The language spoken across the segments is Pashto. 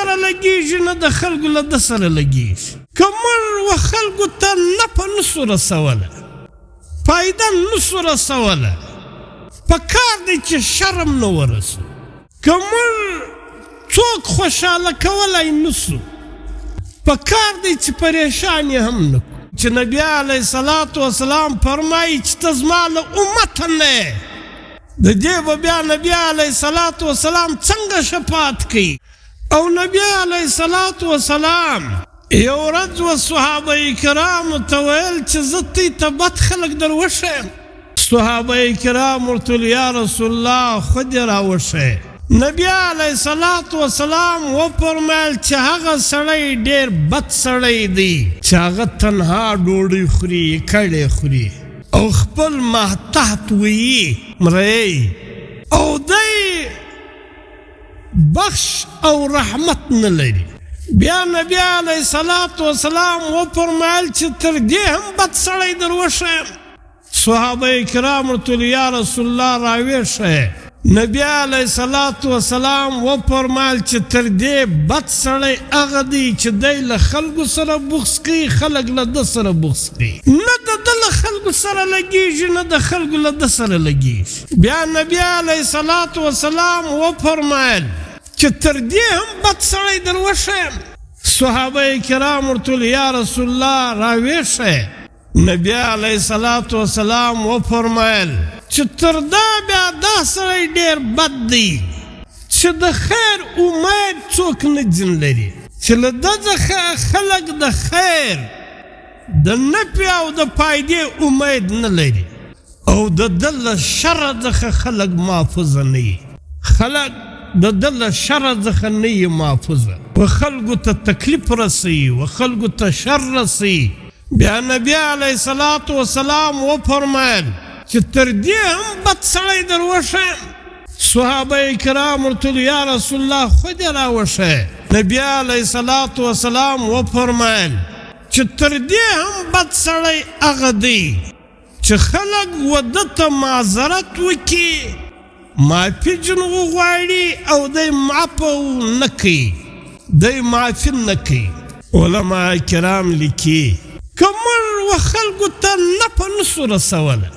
سره لګېږي نه د خلکو له ده سره لګېږي. که موږ و خلکو ته نفع نسو رسوله، فایده نسو رسوله، پکار دی چې شرم نه ورسو. که موږ څوک خوشحاله کولی نسو، پکار دی چې پریشان یې هم نه کړو. چې نبی علیه الصلاة والسلام فرمایي چې ته زما له امته نه یې، د دې به بیا نبی علیه الصلاة والسلام څنګه شفاعت کوي. او نبی علیه الصلاة والسلام یو ورځ و صحابه کرامو ته ویل چې زه تی ته بد خلک در وښیم. صحابه کرام ورته ویل یا رسول الله خود یې راوښیه. نبی علیه الصلاة والسلام وفرمایل چې هغه سړی ډېر بد سړی دی چې هغه تنها ډوډۍ خوري، کړې خوري او خپل ماتحت ویي مرئي، او دی بخش او رحمت نه لري. بیا نبی علیه الصلاة والسلام وفرمایل چې تر دې هم بد سړی در وښیم. صحابه کرام ورته ویل یا رسول الله راویښیه. نبی علیه الصلاة والسلام وفرمایل چې تر دې بد سړی هغه دی چې دی له خلکو سره بغض کوي، خلک له ده سره بغض کوي، نه د ده له خلکو سره لګېږي نه د خلکو له ده سره لګېږي. بیا نبی علیه الصلاة والسلام وفرمایل چې تر دې هم بد سړی در وښیم. صحابه کرام ورته ویل یا رسول الله راویښیه. نبی علیه الصلاة والسلام وفرمایل چې تر دا بیا دا سړی ډېر بد دی چې د خیر امید څوک نه ځین لري، چې له ده څخه خلک د خیر د نفع او د فایدې امید نه لري، او د ده له شره څخه خلک محفوظه نه وي. خلک د ده له شره څخه نه وي محفوظه، و خلکو ته تکلیف رسوي، و خلکو ته شر رسوي. بیا نبی علیه الصلاة والسلام وفرمایل چې تر دې هم بد سړی در وښیم. صحابه کرام ورته ویل یا رسول الله خود یې راوښیه. نبی علیه الصلاة والسلام وفرمایل چې تر دې هم بد سړی هغه دی چې خلک و ده ته معذرت وکړي، معافي ځینې وغواړي او دی معفو نه کوي، دی معافي نه کوي. علما کرام لیکي که موږ و خلکو ته نفع نسو رسوله،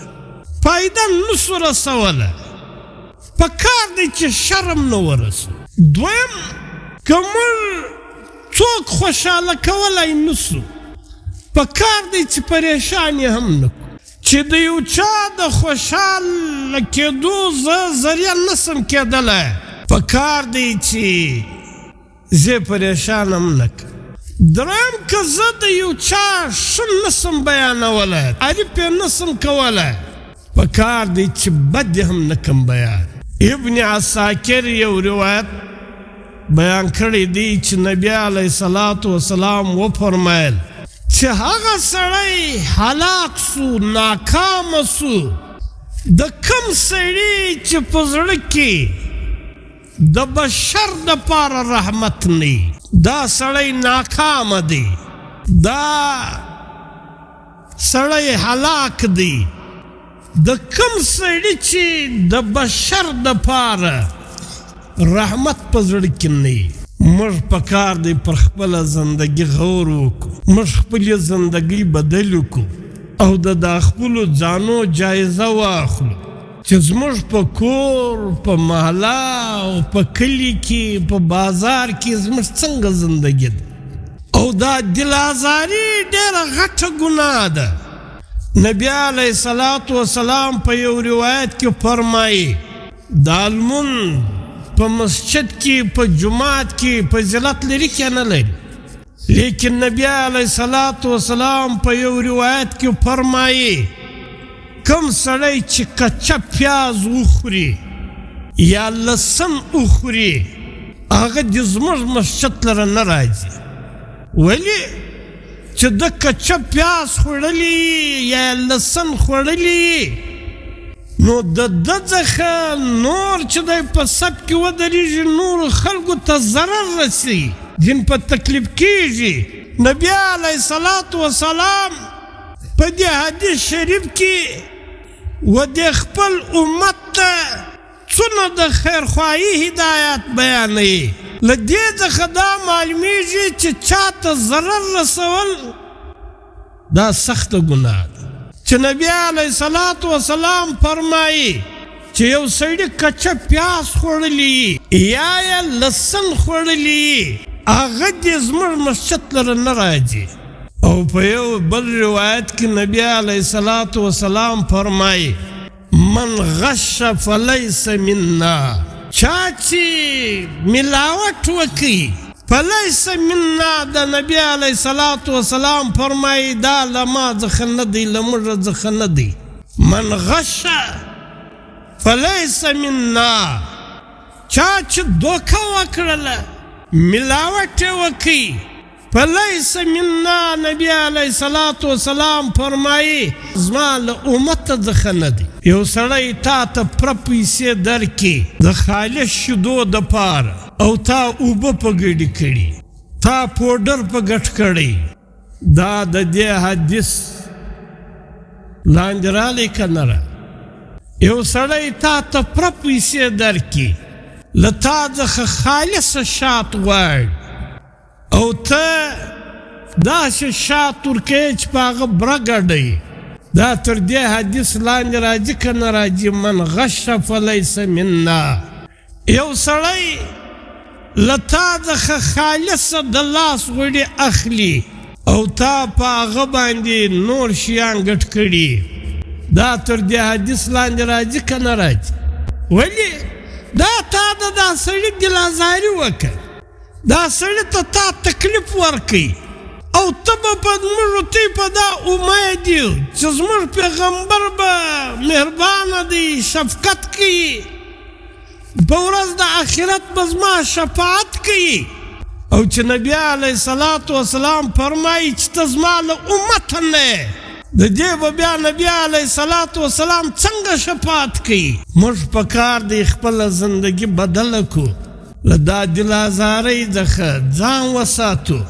فایده نسو رسوله، پکار دی چې شرم نه ورسو. دویم که موږ څوک خوشحاله کولی نسو، پکار دی چې پریشان یې هم نه کړو. چې د یو چا د خوشحاله کېدو زه ذریعه نسم کېدلی، پکار دی چې زه پریشان هم نه کړم. دریم که زه د یو چا ښه نسم بیانولی، تعریف یې نسم کولی، پکار دی چې بد هم نه کم بیان. ابن عساکر یو روایت بیان کړی دی چې نبی علیه الصلاة والسلام وفرمایل چې هغه سړی هلاک سو، ناکامه سو، د کم سړي چې په زړه کې د بشر دپاره رحمت نه، دا سړی ناکامه دی، دا سړی هلاک دی. د کم سړي چې د بشر دپاره رحمت په زړه کې نه. موږ پکار دی پر خپله زندګي غور وکړو، موږ خپلې زندګۍ بدل وکړو او د خپلو ځانو جایزه واخلو چې زموږ په کور، په محله او په کلي کې، په بازار کې زموږ څنګه زندګي ده. او دا دل ازاري ډېره غټه ګناه ده. نبی علیه الصلاة والسلام په یو روایت کې فرمایي دا لمونځ په مسجد کې، په جماعت کې فضیلت لري که نه لري، لیکن نبی علیه الصلاة والسلام په یو روایت کې فرمایي کم سړی چې کچه پیاز وخوري یا لسن وخوري هغه د زموږ مسجد لره نه راځي. ولې؟ چې د کچه پیاز خوړلی یا لسن خوړلی، نو د ده څخه نور چې دی په سب کې ودرېږي نورو خلکو ته ضرر رسي، دین په تکلیف کېږي. نبی علیه الصلاة والسلام په دې حدیث شریف کې و د خپل امت ته څونه د خیرخواهي هدایت بیانوي. له دې څخه دا معلومیږي چې چاته ضرر رسول دا سخته ګناه ده چې نبی علیه الصلاة والسلام فرمایي چې یو سړي کچه پیاز خوړلی یا یې لسن خوړلی هغه دې زموږ مسجد لره نه راځي او په یو بل روایت کې نبی علیه الصلاة والسلام فرمایي من غش فلیس منا چا چې ملاوت وکړي فلیس منا د نبی علیه الصلاة والسلام فرمایي دا له ما څخه نه دی له موږ څخه نه دی من غش فلیس منا چا چې دوکه وکړله ملاوت یې وکړي فلیس منا نبی علیه الصلاة والسلام فرمایي زما له امته څخه نه دی یو سړی تا ته پوره پیسې درکړي د خالص شیدو دپاره او تا اوبه په ګډې کړي تا پوډر په ګډ کړی دا د دې حدیث لاندې رالی که نه را یو سړی تا ته پوره پیسې درکړي له تا څخه خالصه شات غواړي او ته داسې شات ورکوې چې په هغه بره ګډوي دا تر دې حدیث لاندې راځي که نه راځي من غش فلیس منا یو سړی له تا څخه خالصه د لاس غوړي اخلي او تا په هغه باندې نور شیان ګډ کړي دا تر دې حدیث لاندې راځي که نه راځي ولې دا تا د دا سړي دلازاري وکړه دا سړي ته تا تکلیف ورکوي او ته به په زموږ تی په دا امید یو چې زموږ پیغمبر به مهربانه دی شفقت کوي په ورځ د آخرت به زما شفاعت کوي او چې نبی علیه الصلاة والسلام فرمایي چې ته زما له امته نه د دې به بیا نبی علیه الصلاة والسلام څنګه شفاعت کوي موږ په کار دی خپله زندګي بدله کړو له دا دلازارۍ څخه ځان وساتو